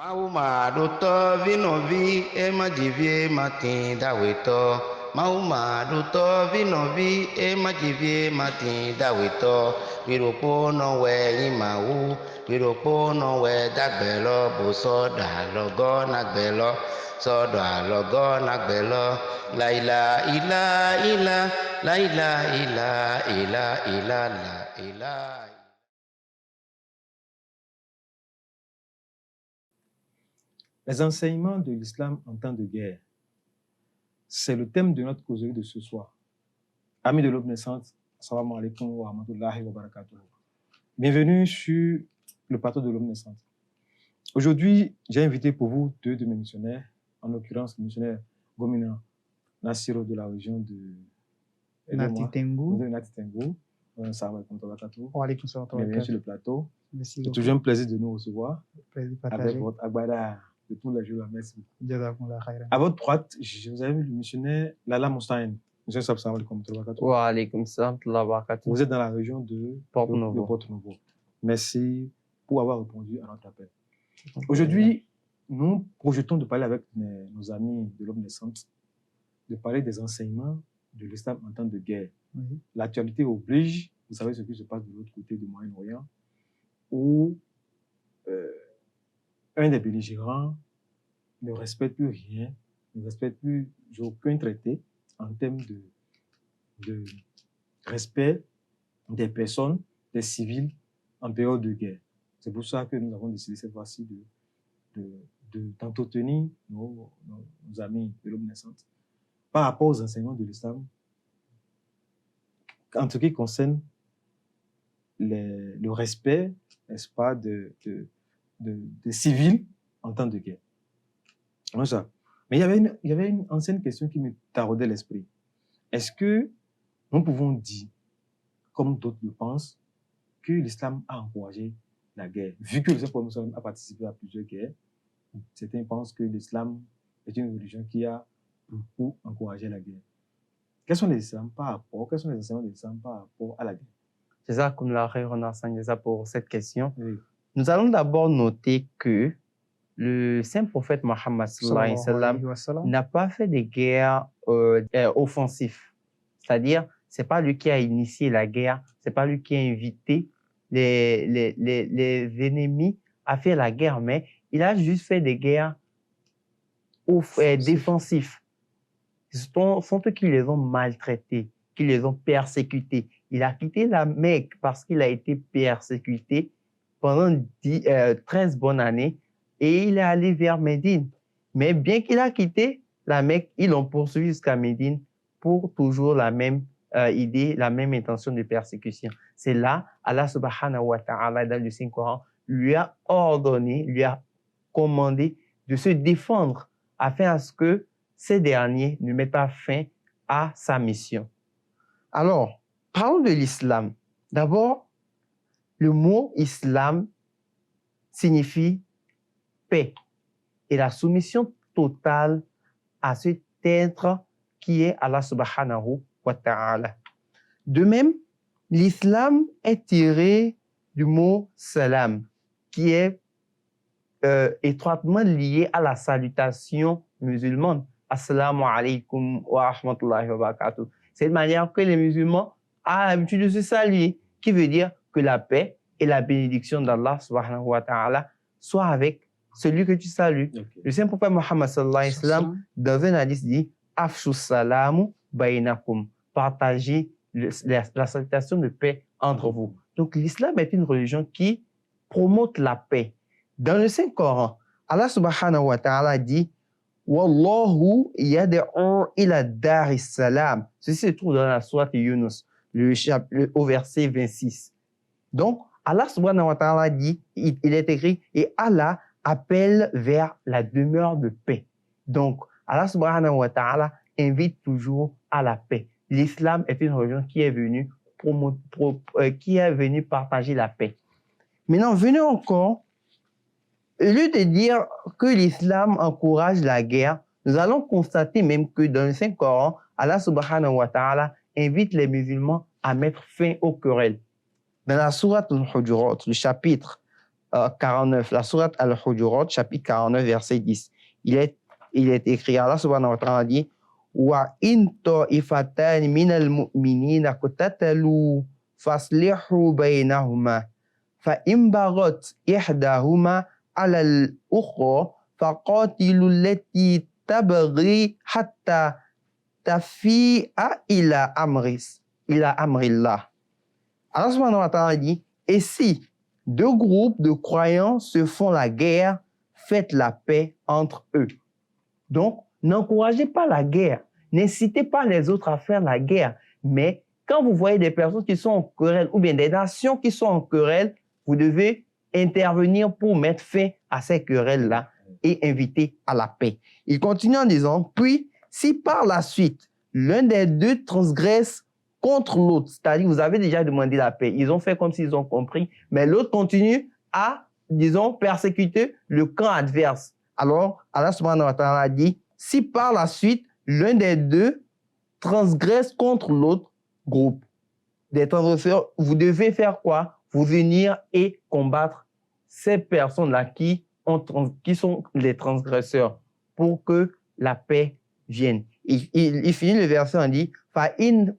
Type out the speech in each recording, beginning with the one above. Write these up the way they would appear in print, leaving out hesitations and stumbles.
Mauma duto vinovi e majivie matin daweto. Mauma duto vinovi e majivie matin daweto. Wiropo no we imau, wiropo no we dagbelo buso da logo nagbelo. So da logo nagbelo. Laila ila ila, laila ila ila ila la ila. Les enseignements de l'islam en temps de guerre, c'est le thème de notre causerie de ce soir. Amis de l'Aube naissante, assalamu alaikum wa rahmatullahi wa barakatuh. Bienvenue sur le plateau de l'Aube naissante. Aujourd'hui, j'ai invité pour vous deux de mes missionnaires, en l'occurrence le missionnaire Gomina Nassiro de la région de Nati Tengu. Bienvenue sur le plateau. C'est toujours un plaisir de nous recevoir avec votre agbada de tous les jours. Merci beaucoup. À votre droite, je vous ai vu le missionnaire Lala Moussaïn. Vous êtes dans la région de Porto-Novo. Merci pour avoir répondu à notre appel. Aujourd'hui, nous projetons de parler avec nos amis de l'Aube naissante, de parler des enseignements de l'islam en temps de guerre. L'actualité oblige, vous savez ce qui se passe de l'autre côté du Moyen-Orient, où un des belligérants ne respecte plus rien, ne respecte plus aucun traité en termes de respect des personnes, des civils en période de guerre. C'est pour ça que nous avons décidé cette fois-ci d'entretenir nos amis de l'Aube naissante par rapport aux enseignements de l'islam en ce qui concerne le respect, n'est-ce pas, des civils en temps de guerre. Ça. Mais il y avait une ancienne question qui me taraudait l'esprit. Est-ce que nous pouvons dire, comme d'autres le pensent, que l'islam a encouragé la guerre? Vu que le Saint-Paul a participé à plusieurs guerres, certains pensent que l'islam est une religion qui a beaucoup encouragé la guerre. Quels sont les enseignements de l'islam par rapport à la guerre? C'est ça, comme la reconnaissance pour cette question. Oui. Nous allons d'abord noter que le saint prophète Mohammed n'a pas fait de guerre offensive. C'est-à-dire, c'est pas lui qui a initié la guerre, c'est pas lui qui a invité les ennemis à faire la guerre, mais il a juste fait des guerres défensives. Ce sont eux qui les ont maltraités, qui les ont persécutés. Il a quitté la Mecque parce qu'il a été persécuté pendant 13 bonnes années et il est allé vers Médine. Mais bien qu'il a quitté la Mecque, ils l'ont poursuivi jusqu'à Médine pour toujours la même idée, la même intention de persécution. C'est là, Allah subhanahu wa ta'ala, dans le Saint-Coran, lui a ordonné, lui a commandé de se défendre afin à ce que ces derniers ne mettent pas fin à sa mission. Alors, parlons de l'islam. D'abord, le mot islam signifie paix et la soumission totale à cet être qui est Allah subhanahu wa ta'ala. De même, l'islam est tiré du mot salam, qui est étroitement lié à la salutation musulmane. Assalamu alaikum wa rahmatullahi wa barakatuh. C'est une manière que les musulmans ont l'habitude de se saluer, qui veut dire que la paix et la bénédiction d'Allah subhanahu wa ta'ala soient avec celui que tu salues. Okay. Le saint prophète Mohammed sallallahu alayhi wa sallam, dans un hadith, dit Afshu salamu bainakum. Partagez la salutation de paix entre vous. Donc l'islam est une religion qui promote la paix. Dans le Saint-Coran, Allah subhanahu wa ta'ala dit Wallahu yad'u ila daris salam. Ceci se trouve dans la sourate Yunus, au verset 26. Donc, Allah subhanahu wa ta'ala dit, il est écrit, et Allah appelle vers la demeure de paix. Donc, Allah subhanahu wa ta'ala invite toujours à la paix. L'islam est une religion qui est venue partager la paix. Maintenant, venez encore. Au lieu de dire que l'islam encourage la guerre, nous allons constater même que dans le Saint-Coran, Allah subhanahu wa ta'ala invite les musulmans à mettre fin aux querelles. Dans la sourate Al-Hujurat, le chapitre 49, la sourate Al-Hujurat, chapitre 49, verset 10. Il est écrit, Allah subhanahu wa ta'ala dit, wa in ta'ifatan minal mu'minina qatatalu faslihu baynahuma fa in bagat ihdahuma ala al-ukhra faqatilu allati tabghi hatta tafi'a ila amrillah. Allah subhanahu wa ta'ala dit, et si deux groupes de croyants se font la guerre, faites la paix entre eux. Donc, n'encouragez pas la guerre. N'incitez pas les autres à faire la guerre. Mais quand vous voyez des personnes qui sont en querelle ou bien des nations qui sont en querelle, vous devez intervenir pour mettre fin à ces querelles-là et inviter à la paix. Il continue en disant, puis, si par la suite, l'un des deux transgresse contre l'autre, c'est-à-dire vous avez déjà demandé la paix, ils ont fait comme s'ils ont compris, mais l'autre continue à, disons, persécuter le camp adverse. Alors, Allah subhanahu wa ta'ala dit, si par la suite, l'un des deux transgresse contre l'autre groupe, des transgresseurs, vous devez faire quoi? Vous venir et combattre ces personnes-là qui sont les transgresseurs pour que la paix vienne. Il finit le verset en dit, فَإِنْ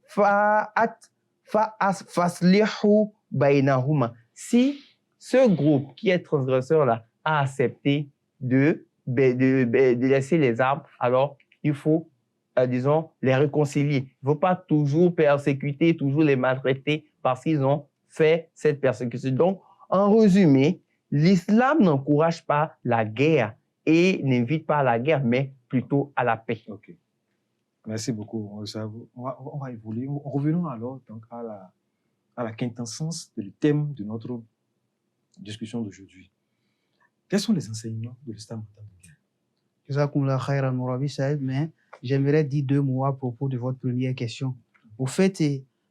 فَأَسْلِحُوا بَيْنَهُمَا. Si ce groupe qui est transgresseur-là a accepté de laisser les armes, alors il faut, disons, les réconcilier. Il ne faut pas toujours persécuter, toujours les maltraiter parce qu'ils ont fait cette persécution. Donc, en résumé, l'islam n'encourage pas la guerre et n'invite pas à la guerre, mais plutôt à la paix. Ok. Merci beaucoup. On va évoluer. Revenons alors donc à la quintessence du thème de notre discussion d'aujourd'hui. Quels sont les enseignements de l'islam en temps de guerre? Jazakumullah khairan, Mourabi Saïd, mais j'aimerais dire deux mots à propos de votre première question. Au fait,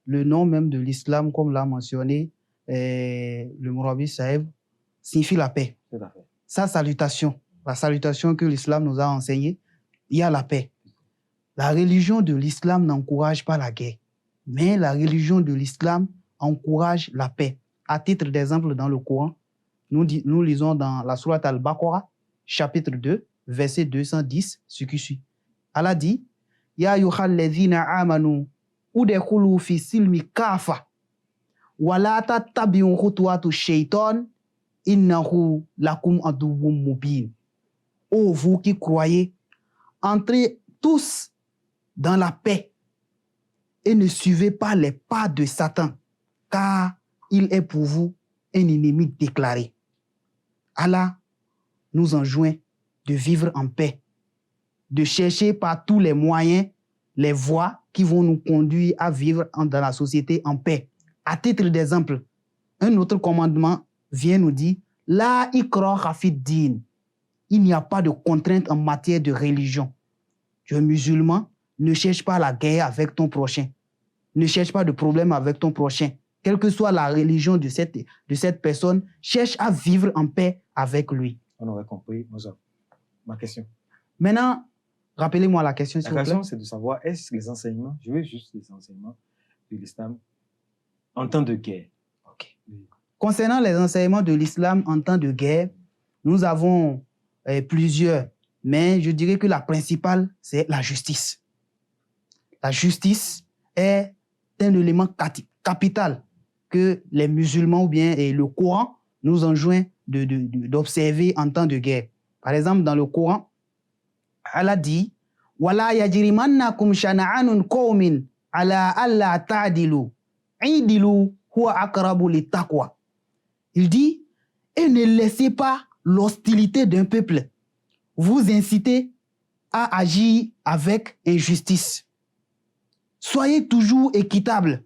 le nom même de l'islam, comme l'a mentionné le Mourabi Saïd, signifie la paix. Tout à fait. Sa salutation, la salutation que l'islam nous a enseignée, il y a la paix. La religion de l'islam n'encourage pas la guerre, mais la religion de l'islam encourage la paix. À titre d'exemple, dans le Coran, nous lisons dans la sourate Al-Baqarah, chapitre 2, verset 210, ce qui suit. Allah dit, Ya ayyuhal ladhina amanu udkhulu fi silmi kafa wa la tattabi'u khutuwatu shaytan innahu lakum aduwwun mubin. Ô vous qui croyez, entrez tous dans la paix et ne suivez pas les pas de Satan, car il est pour vous un ennemi déclaré. Allah nous enjoint de vivre en paix, de chercher par tous les moyens les voies qui vont nous conduire à vivre dans la société en paix. À titre d'exemple, un autre commandement vient nous dire « La ikraha fid din ». Il n'y a pas de contrainte en matière de religion. Tu es musulman, ne cherche pas la guerre avec ton prochain. Ne cherche pas de problème avec ton prochain. Quelle que soit la religion de cette personne, cherche à vivre en paix avec lui. On aurait compris. Ma question. Maintenant, rappelez-moi la question, s'il La vous plaît. question, c'est de savoir, est-ce que les enseignements, je veux juste les enseignements de l'islam en temps de guerre. Okay. Concernant les enseignements de l'islam en temps de guerre, nous avons plusieurs, mais je dirais que la principale, c'est la justice. La justice est un élément capital que les musulmans ou bien le Coran nous enjoint d'observer en temps de guerre. Par exemple, dans le Coran, Allah dit « Wala yajrimannakum shana'anun qawmin ala alla ta'dilu, idilu huwa aqrabu littaqwa » Il dit « Et ne laissez pas l'hostilité d'un peuple vous inciter à agir avec injustice. Soyez toujours équitable,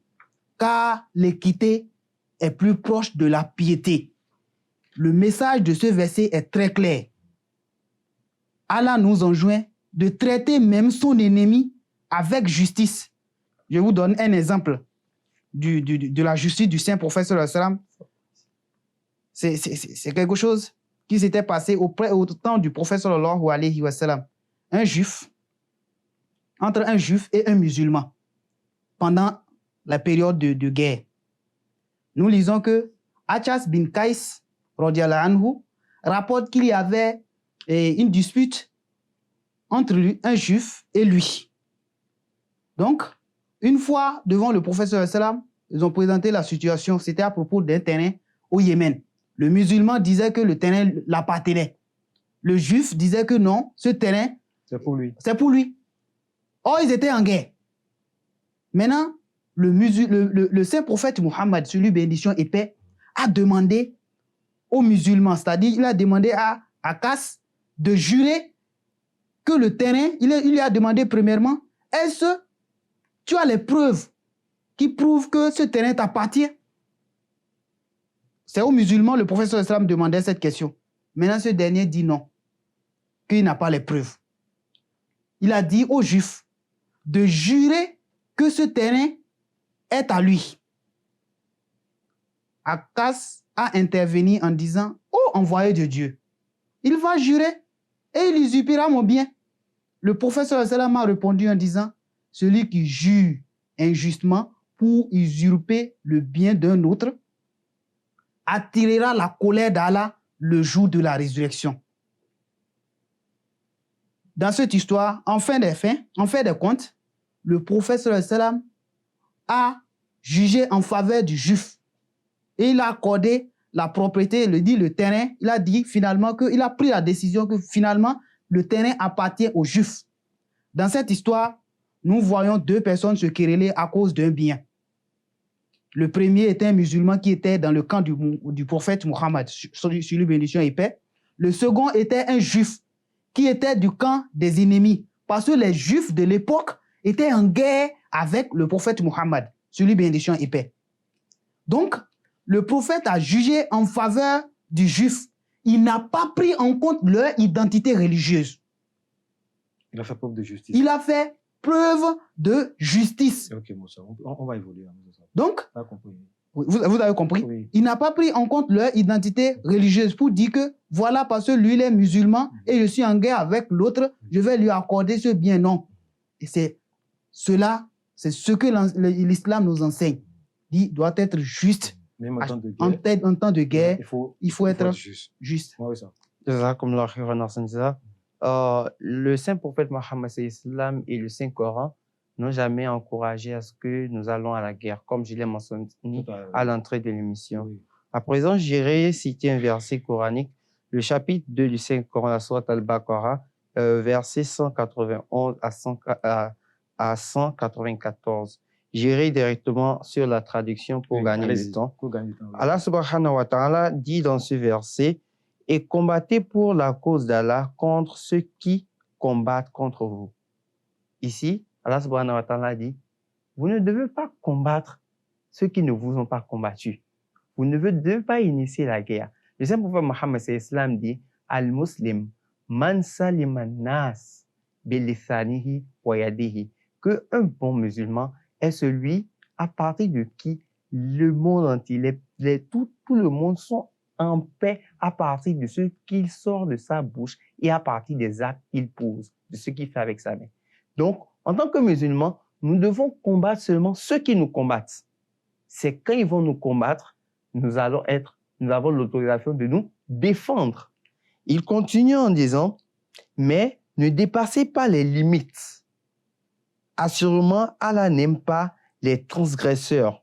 car l'équité est plus proche de la piété. » Le message de ce verset est très clair. Allah nous enjoint de traiter même son ennemi avec justice. Je vous donne un exemple de la justice du saint prophète sallallahu alayhi wa sallam. C'est quelque chose qui s'était passé au temps du prophète sallallahu alayhi wa sallam. Entre un juif et un musulman, pendant la période de guerre. Nous lisons que Achas bin Kais radiallahu anhu, rapporte qu'il y avait une dispute entre un juif et lui. Donc, une fois devant le prophète sallallahu alayhi wa sallam, ils ont présenté la situation. C'était à propos d'un terrain au Yémen. Le musulman disait que le terrain l'appartenait. Le juif disait que non, ce terrain, C'est pour lui. c'est pour lui. Or, ils étaient en guerre. Maintenant, le saint prophète Muhammad, sur lui bénédiction et paix, a demandé aux musulmans, c'est-à-dire il a demandé à Akas de jurer que le terrain, il lui a demandé premièrement, est-ce que tu as les preuves qui prouvent que ce terrain t'appartient? C'est aux musulmans, le prophète sallallahu alayhi wa sallam demandait cette question. Maintenant, ce dernier dit non, qu'il n'a pas les preuves. Il a dit aux juifs de jurer que ce terrain est à lui. Akas a intervenu en disant, ô envoyé de Dieu, il va jurer et il usurpera mon bien. Le prophète sallallahu alayhi wa sallam a répondu en disant, celui qui jure injustement pour usurper le bien d'un autre attirera la colère d'Allah le jour de la résurrection. Dans cette histoire, en fin des comptes, le prophète sallallahu alayhi wa sallam a jugé en faveur du juif et il a accordé la propriété, le terrain. Il a dit finalement qu'il a pris la décision que finalement le terrain appartient aux juifs. Dans cette histoire, nous voyons deux personnes se quereller à cause d'un bien. Le premier était un musulman qui était dans le camp du prophète Muhammad, sur lui bénédiction et paix. Le second était un juif qui était du camp des ennemis, parce que les juifs de l'époque étaient en guerre avec le prophète Muhammad, sur lui bénédiction et paix. Donc, le prophète a jugé en faveur du juif. Il n'a pas pris en compte leur identité religieuse. Il a fait preuve de justice. Il a fait preuve de justice. Ok, Moussa, on va évoluer. Donc, vous vous avez compris? Oui. Il n'a pas pris en compte leur identité religieuse pour dire que voilà, parce que lui, il est musulman et je suis en guerre avec l'autre, je vais lui accorder ce bien. Non. Et c'est cela, c'est ce que l'islam nous enseigne. Il doit être juste. Même en temps de guerre. En temps de guerre, il faut être juste. Oui, ça. Le saint prophète Mohammed sallam et le Saint Coran n'ont jamais encouragé à ce que nous allons à la guerre, comme je l'ai mentionné à l'entrée de l'émission. Oui. À présent, j'irai citer un verset coranique, le chapitre 2 du Saint Coran, la sourate Al-Baqarah, verset 191 à 194. J'irai directement sur la traduction pour gagner du temps. Allah subhanahu wa ta'ala dit dans ce verset, « Et combattez pour la cause d'Allah contre ceux qui combattent contre vous. » Ici, Allah subhanahu wa ta'ala dit, « Vous ne devez pas combattre ceux qui ne vous ont pas combattu. Vous ne devez pas initier la guerre. » Le Saint prophète Mohammed sallam dit, « Al-Muslim, man saliman nas bilisanihi wa yadihi. » Que un bon musulman est celui à partir de qui le monde entier, tout le monde sont en paix à partir de ce qu'il sort de sa bouche et à partir des actes qu'il pose, de ce qu'il fait avec sa main. Donc, en tant que musulmans, nous devons combattre seulement ceux qui nous combattent. C'est quand ils vont nous combattre, nous avons l'autorisation de nous défendre. Il continue en disant, mais ne dépassez pas les limites. Assurément, Allah n'aime pas les transgresseurs.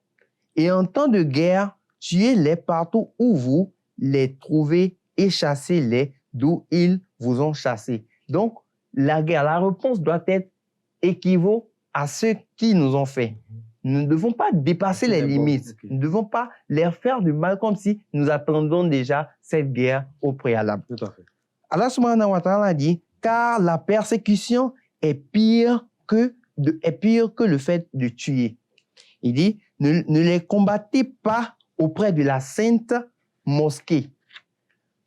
Et en temps de guerre, tuez-les partout où vous les trouvez et chassez-les d'où ils vous ont chassés. Donc, la guerre, la réponse doit être équivaut à ceux qui nous ont fait. Nous ne devons pas dépasser les limites. Nous ne devons pas leur faire du mal comme si nous attendons déjà cette guerre au préalable. Tout à fait. Allah subhanahu wa ta'ala dit, car la persécution est pire que le fait de tuer. Il dit, ne les combattez pas auprès de la sainte mosquée,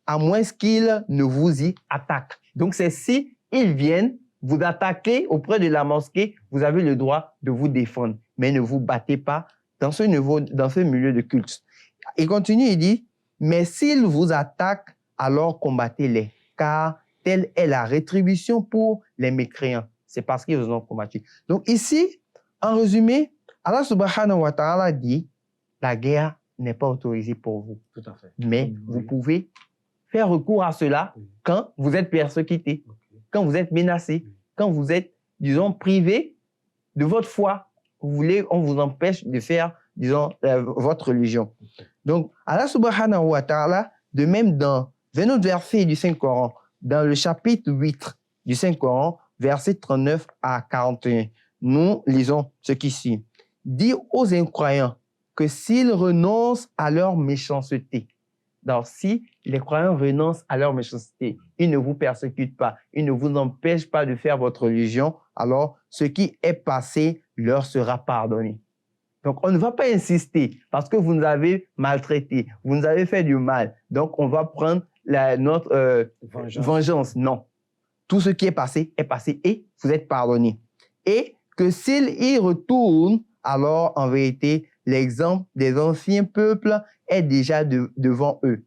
à moins qu'ils ne vous y attaquent. Donc, c'est si ils viennent vous attaquer auprès de la mosquée, vous avez le droit de vous défendre, mais ne vous battez pas dans ce milieu de culte. Il continue, il dit, mais s'ils vous attaquent, alors combattez-les, car telle est la rétribution pour les mécréants. C'est parce qu'ils vous ont combattu. Donc ici, en résumé, Allah subhanahu wa ta'ala dit, la guerre n'est pas autorisé pour vous. Tout à fait. Mais Oui. vous pouvez faire recours à cela Oui. quand vous êtes persécuté, Ok. quand vous êtes menacé, Oui. quand vous êtes, disons, privé de votre foi. On vous empêche de faire, disons, votre religion. Donc, Allah subhanahu wa ta'ala, de même dans un autre verset du Saint-Coran, dans le chapitre 8 du Saint-Coran, verset 39 à 41, nous lisons ce qui suit. Dis aux incroyants que s'ils renoncent à leur méchanceté, donc si les croyants renoncent à leur méchanceté, ils ne vous persécutent pas, ils ne vous empêchent pas de faire votre religion, alors ce qui est passé leur sera pardonné. Donc, on ne va pas insister parce que vous nous avez maltraité, vous nous avez fait du mal. Donc, on va prendre notre vengeance. Non. Tout ce qui est passé et vous êtes pardonné. Et que s'ils y retournent, alors en vérité, l'exemple des anciens peuples est déjà devant eux.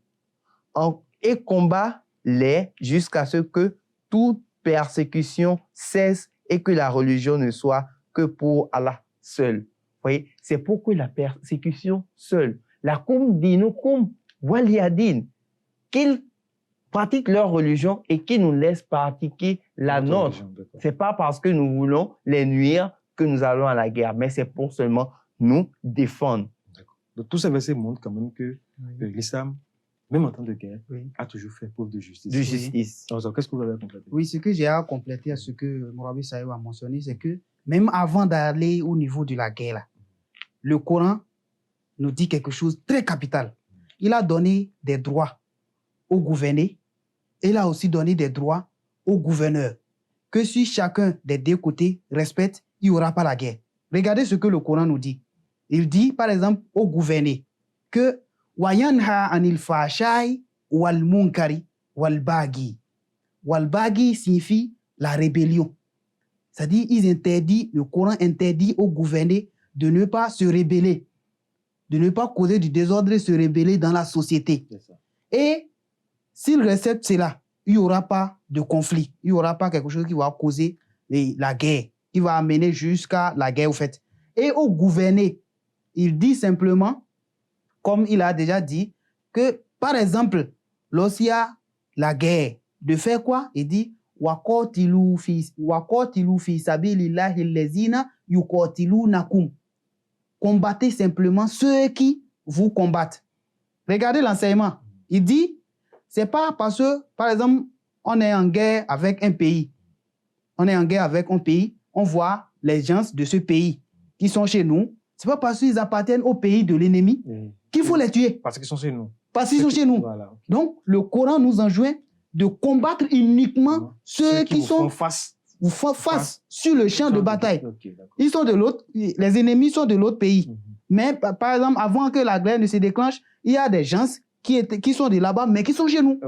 Et combat-les jusqu'à ce que toute persécution cesse et que la religion ne soit que pour Allah seul. Vous voyez, c'est pour que la persécution seule, la kum dinukum waliyadin, qu'ils pratiquent leur religion et qu'ils nous laissent pratiquer la nôtre. C'est pas parce que nous voulons les nuire que nous allons à la guerre, mais c'est pour seulement nous défendre. Donc, tous ces versets montrent quand même que l'islam, même en temps de guerre, a toujours fait preuve de justice. De justice. Alors, qu'est-ce que vous avez à compléter? Oui, ce que j'ai à compléter à ce que Mourabi Saïou a mentionné, c'est que même avant d'aller au niveau de la guerre, là, le Coran nous dit quelque chose de très capital. Il a donné des droits aux gouvernés et il a aussi donné des droits aux gouverneurs. Que si chacun des deux côtés respecte, il n'y aura pas la guerre. Regardez ce que le Coran nous dit. Il dit, par exemple, aux gouvernés que Wayanha anil fashai wal munkari wal bagi. Wal bagi signifie la rébellion. C'est-à-dire, le Coran interdit aux gouvernés de ne pas se rebeller, de ne pas causer du désordre et se rebeller dans la société. Et s'ils respectent cela, il n'y aura pas de conflit. Il n'y aura pas quelque chose qui va causer la guerre, qui va amener jusqu'à la guerre, au fait. Et aux gouvernés, il dit simplement, comme il a déjà dit, que, par exemple, lorsqu'il y a la guerre, de faire quoi? Il dit, وَقَاتِلُوا فِي سَبِيلِ اللَّهِ الَّذِينَ يُقَاتِلُونَكُمْ. Combattez simplement ceux qui vous combattent. Regardez l'enseignement. Il dit, c'est pas parce que, par exemple, on est en guerre avec un pays. On est en guerre avec un pays, on voit les gens de ce pays qui sont chez nous. C'est pas parce qu'ils appartiennent au pays de l'ennemi qu'il faut les tuer. Parce qu'ils sont chez nous. Parce qu'ils sont chez nous. Voilà. Donc, le Coran nous enjoint de combattre uniquement ceux qui sont face sur le champ de bataille. Ils sont de l'autre, les ennemis sont de l'autre pays. Mais par exemple, avant que la guerre ne se déclenche, il y a des gens qui sont de là-bas, mais qui sont chez nous.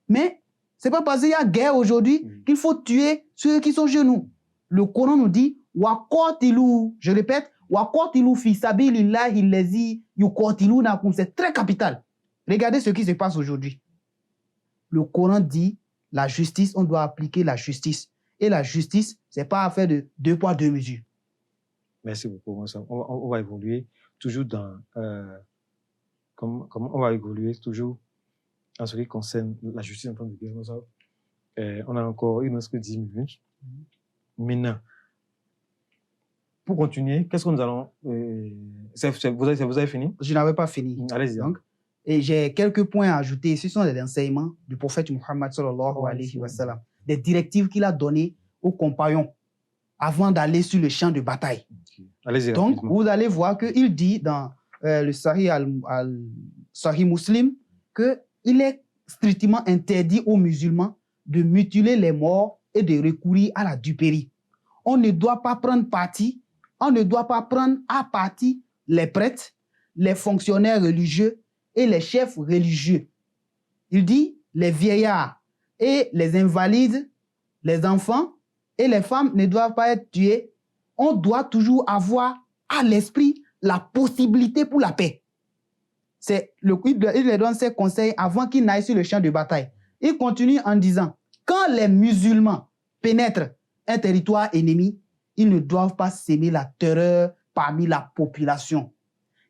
Mais c'est pas parce qu'il y a guerre aujourd'hui qu'il faut tuer ceux qui sont chez nous. Le Coran nous dit, je répète, c'est très capital. Regardez ce qui se passe aujourd'hui. Le Coran dit, la justice, on doit appliquer la justice. Et la justice, c'est pas affaire de 2 poids 2 mesures. Merci beaucoup. On va évoluer toujours dans... on va évoluer toujours en ce qui concerne la justice en temps de guerre. On a encore une autre 10 minutes. Maintenant, pour continuer, qu'est-ce que nous allons... vous avez fini? Je n'avais pas fini. Allez-y. Donc, et j'ai quelques points à ajouter. Ce sont des enseignements du prophète Muhammad sallallahu alayhi wa sallam. Des directives qu'il a données aux compagnons avant d'aller sur le champ de bataille. Allez-y. Donc, rapidement. vous allez voir qu'il dit dans le Sahih Muslim qu'il est strictement interdit aux musulmans de mutiler les morts et de recourir à la duperie. On ne doit pas prendre parti, on ne doit pas prendre à partie les prêtres, les fonctionnaires religieux et les chefs religieux. Il dit les vieillards et les invalides, les enfants et les femmes ne doivent pas être tués. On doit toujours avoir à l'esprit la possibilité pour la paix. Il leur donne ses conseils avant qu'ils n'aillent sur le champ de bataille. Il continue en disant, quand les musulmans pénètrent un territoire ennemi, ils ne doivent pas s'aimer la terreur parmi la population.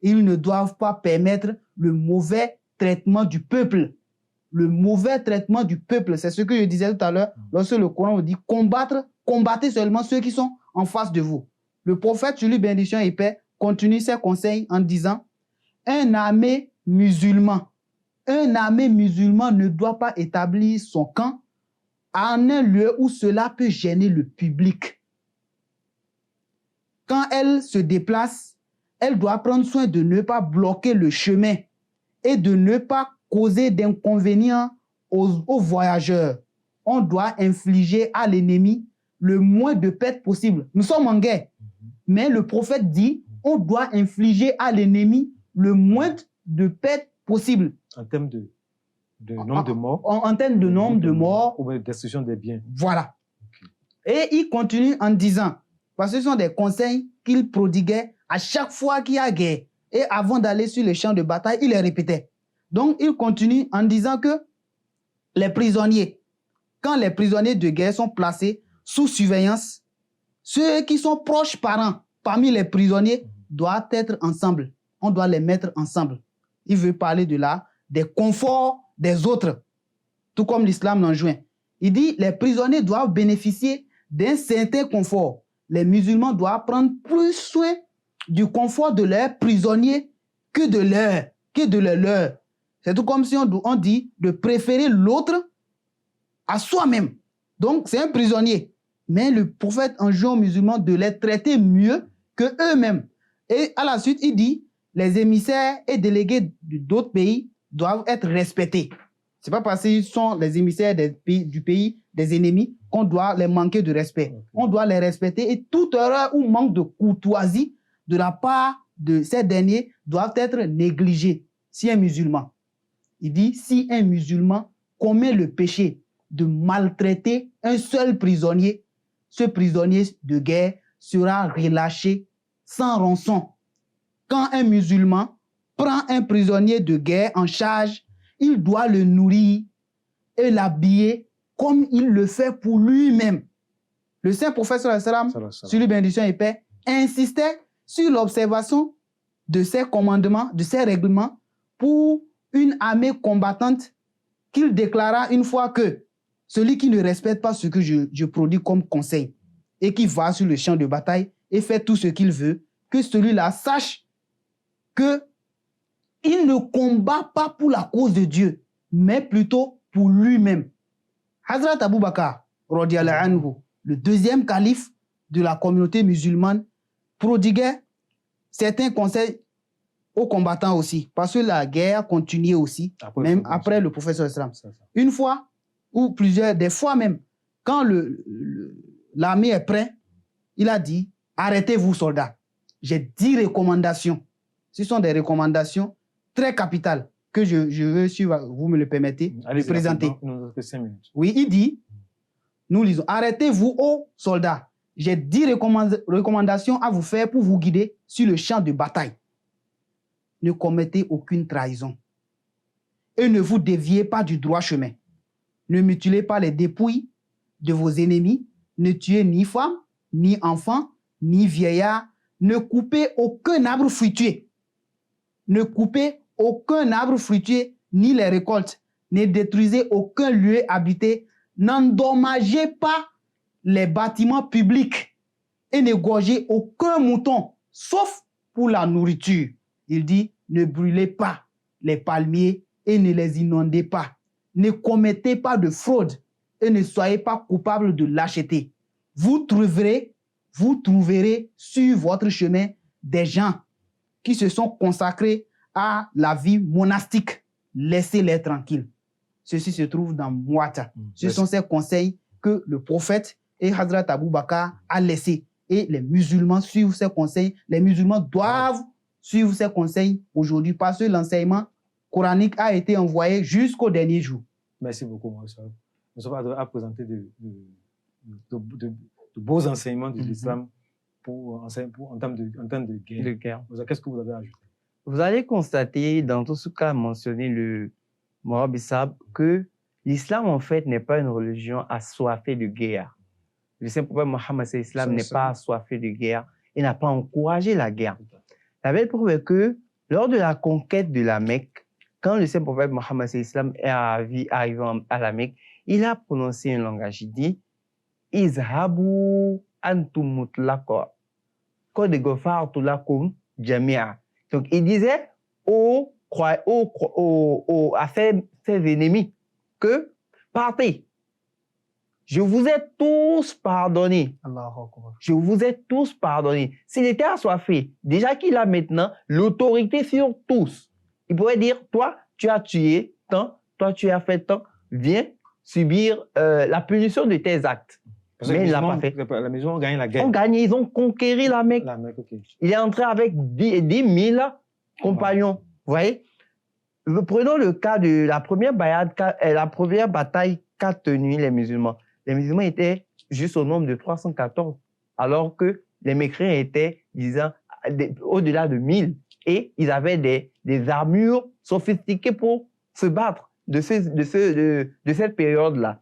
Ils ne doivent pas permettre le mauvais traitement du peuple. Le mauvais traitement du peuple, c'est ce que je disais tout à l'heure, lorsque le Coran vous dit combattez seulement ceux qui sont en face de vous. Le prophète, sur lui bénédiction et paix, continue ses conseils en disant un armée musulman ne doit pas établir son camp en un lieu où cela peut gêner le public. Quand elle se déplace, elle doit prendre soin de ne pas bloquer le chemin et de ne pas causer d'inconvénients aux voyageurs. On doit infliger à l'ennemi le moins de pertes possible. Nous sommes en guerre, mais le prophète dit on doit infliger à l'ennemi le moins de pertes possible. En termes de nombre de morts. En termes de nombre de morts. Ou de destruction des biens. Voilà. Et il continue en disant, parce que ce sont des conseils qu'il prodiguait à chaque fois qu'il y a guerre. Et avant d'aller sur le champ de bataille, il les répétait. Donc, il continue en disant que les prisonniers, quand les prisonniers de guerre sont placés sous surveillance, ceux qui sont proches parents parmi les prisonniers doivent être ensemble. On doit les mettre ensemble. Il veut parler de là, des conforts des autres, tout comme l'islam l'enjoint. Il dit les prisonniers doivent bénéficier d'un certain confort. Les musulmans doivent prendre plus soin du confort de leurs prisonniers que de leur. C'est tout comme si on dit de préférer l'autre à soi-même. Donc, c'est un prisonnier. Mais le prophète enjoint aux musulmans de les traiter mieux que eux-mêmes. Et à la suite, il dit les émissaires et délégués d'autres pays doivent être respectés. Ce n'est pas parce qu'ils sont les émissaires du pays des ennemis qu'on doit les manquer de respect. On doit les respecter et toute erreur ou manque de courtoisie de la part de ces derniers doivent être négligés. Si un musulman, il dit, si un musulman commet le péché de maltraiter un seul prisonnier, ce prisonnier de guerre sera relâché sans rançon. Quand un musulman prend un prisonnier de guerre en charge, il doit le nourrir et l'habiller comme il le fait pour lui-même. Le saint prophète sur lui bénédiction et paix, insistait sur l'observation de ces commandements, de ces règlements pour une armée combattante qu'il déclara une fois que celui qui ne respecte pas ce que je produis comme conseil et qui va sur le champ de bataille et fait tout ce qu'il veut, que celui-là sache que il ne combat pas pour la cause de Dieu, mais plutôt pour lui-même. Hazrat Abu Bakr, le deuxième calife de la communauté musulmane, prodiguait certains conseils aux combattants aussi, parce que la guerre continuait aussi, même après le prophète sallam. Une fois, ou des fois même, quand l'armée est prête, il a dit, arrêtez-vous soldats. J'ai 10 recommandations. Ce sont des recommandations très capitales que je veux, si vous me le permettez, de présenter. Oui, il dit, nous lisons, arrêtez-vous ô soldats. J'ai 10 recommandations à vous faire pour vous guider sur le champ de bataille. Ne commettez aucune trahison et ne vous déviez pas du droit chemin. Ne mutilez pas les dépouilles de vos ennemis, ne tuez ni femmes, ni enfants, ni vieillards, ne coupez aucun arbre fruitier. Ne coupez aucun arbre fruitier, ni les récoltes, ne détruisez aucun lieu habité, n'endommagez pas les bâtiments publics et n'égorgez aucun mouton, sauf pour la nourriture. Il dit, ne brûlez pas les palmiers et ne les inondez pas. Ne commettez pas de fraude et ne soyez pas coupable de lâcheté. Vous trouverez sur votre chemin des gens qui se sont consacrés à la vie monastique. Laissez-les tranquilles. Ceci se trouve dans Muwatta. Ce sont ces conseils que le prophète et Hazrat Abu Bakr a laissés. Et les musulmans suivent ces conseils. Les musulmans doivent suivre ces conseils aujourd'hui parce que l'enseignement coranique a été envoyé jusqu'au dernier jour. Merci beaucoup, Monsieur. Nous sommes à présenter de beaux enseignements de l'islam en termes de guerre. Qu'est-ce que vous avez ajouté? Vous allez constater dans tout ce qu'a mentionné le Mourab Issab que l'islam, en fait, n'est pas une religion assoiffée de guerre. Le saint prophète Mohammed n'est pas assoiffé de guerre et n'a pas encouragé la guerre. La belle preuve est que Lors de la conquête de la Mecque, quand le saint prophète Mohammed sallallahu alayhi wa sallam est arrivé à la Mecque, il a prononcé un langage. Il dit Izhabu antum mutlaqa qad ghafartu lakum jami'a. Donc il disait aux ses ennemis que partez. Je vous ai tous pardonné. Je vous ai tous pardonné. S'il était assoiffé, déjà qu'il a maintenant l'autorité sur tous, il pourrait dire, toi, tu as tué tant, toi, tu as fait tant, viens subir la punition de tes actes. Parce que Mais les il l'a pas musulmans, fait. la maison ont gagné la Ils guerre. ont gagné, ils ont conquéri la Mecque. La Mecque, ok. Il est entré avec 10 000 compagnons. Vous voyez? Prenons le cas de la première bataille qu'a tenue les musulmans. Les musulmans étaient juste au nombre de 314, alors que les mécréants étaient, disons, au-delà de 1000. Et ils avaient des armures sophistiquées pour se battre de cette période-là.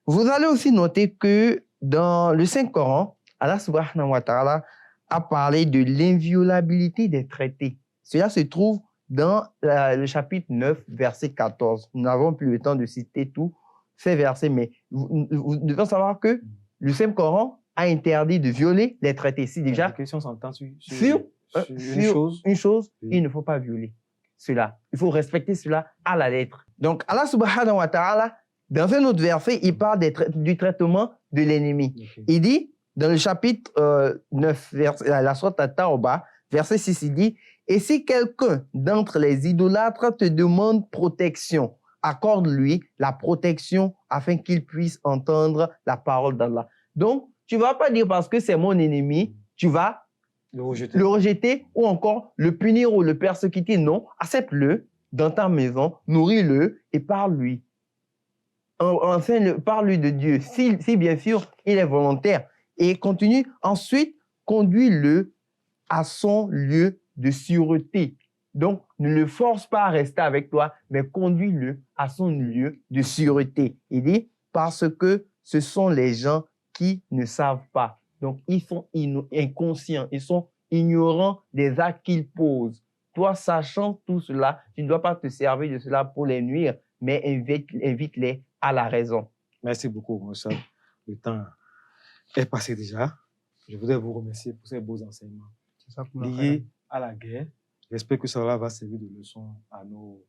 Vous allez aussi noter que dans le Saint-Coran, Allah subhanahu wa ta'ala a parlé de l'inviolabilité des traités. Cela se trouve dans le chapitre 9, verset 14. Nous n'avons plus le temps de citer tous ces versets, mais vous devez savoir que le Saint-Coran a interdit de violer les traités. Si déjà, Si on s'entend sur une chose, il ne faut pas violer cela. Il faut respecter cela à la lettre. Donc, Allah subhanahu wa ta'ala, dans un autre verset, il parle du traitement de l'ennemi. Okay. Il dit, dans le chapitre 9, la sourate At-Tawbah, verset 6, il dit, « Et si quelqu'un d'entre les idolâtres te demande protection, accorde-lui la protection afin qu'il puisse entendre la parole d'Allah. » Donc, tu ne vas pas dire parce que c'est mon ennemi, tu vas le rejeter ou encore le punir ou le persécuter. Non, accepte-le dans ta maison, nourris-le et parle-lui. Enfin, parle-lui de Dieu, si bien sûr il est volontaire. Et continue, ensuite, conduis-le à son lieu de sûreté. Donc, ne le force pas à rester avec toi, mais conduis-le à son lieu de sûreté. Il dit, parce que ce sont les gens qui ne savent pas. Donc, ils sont inconscients, ils sont ignorants des actes qu'ils posent. Toi, sachant tout cela, tu ne dois pas te servir de cela pour les nuire, mais invite-les à la raison. Merci beaucoup, Moussa. Le temps est passé déjà. Je voudrais vous remercier pour ces beaux enseignements liés à la guerre. J'espère que cela va servir de leçon à nos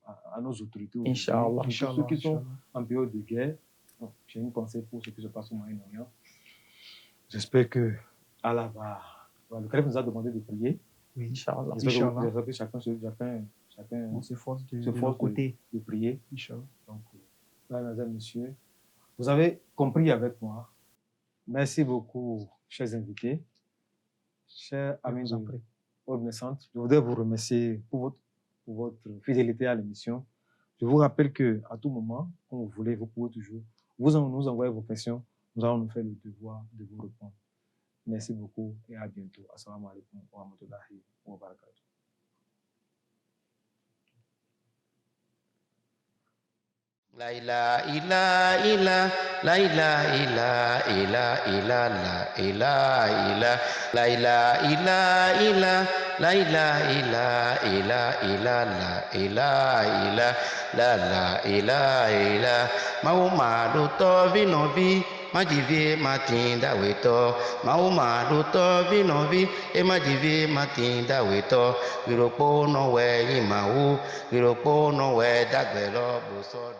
autorités. Inch'Allah. Ceux qui sont en période de guerre, j'ai une pensée pour ce qui se passe au Moyen-Orient. J'espère que Allah va... Le calife nous a demandé de prier. Oui, Inch'Allah. J'espère que chacun s'efforce de prier. Inch'Allah. Donc, mesdames et messieurs, vous avez compris avec moi. Merci beaucoup, chers invités, chers amis de Ordre Centre. Je voudrais vous remercier pour votre fidélité à l'émission. Je vous rappelle qu'à tout moment, quand vous voulez, vous pouvez toujours nous envoyer vos questions. Nous allons nous faire le devoir de vous répondre. Merci beaucoup et à bientôt. Assalamu alaikum wa rahmatullahi wa barakatuh. La ilaha illa illa, la ilaha illa illa illa, la ilaha illa, la ilaha illa illa, la ilaha illa illa illa, la ilaha illa, la ilaha illa. Mahoma luto vinovi, majivie matinda weto. Mahoma luto vinovi, e majivie matinda weto. Wiropo no we imahu, wiropo no we dagbelo buso.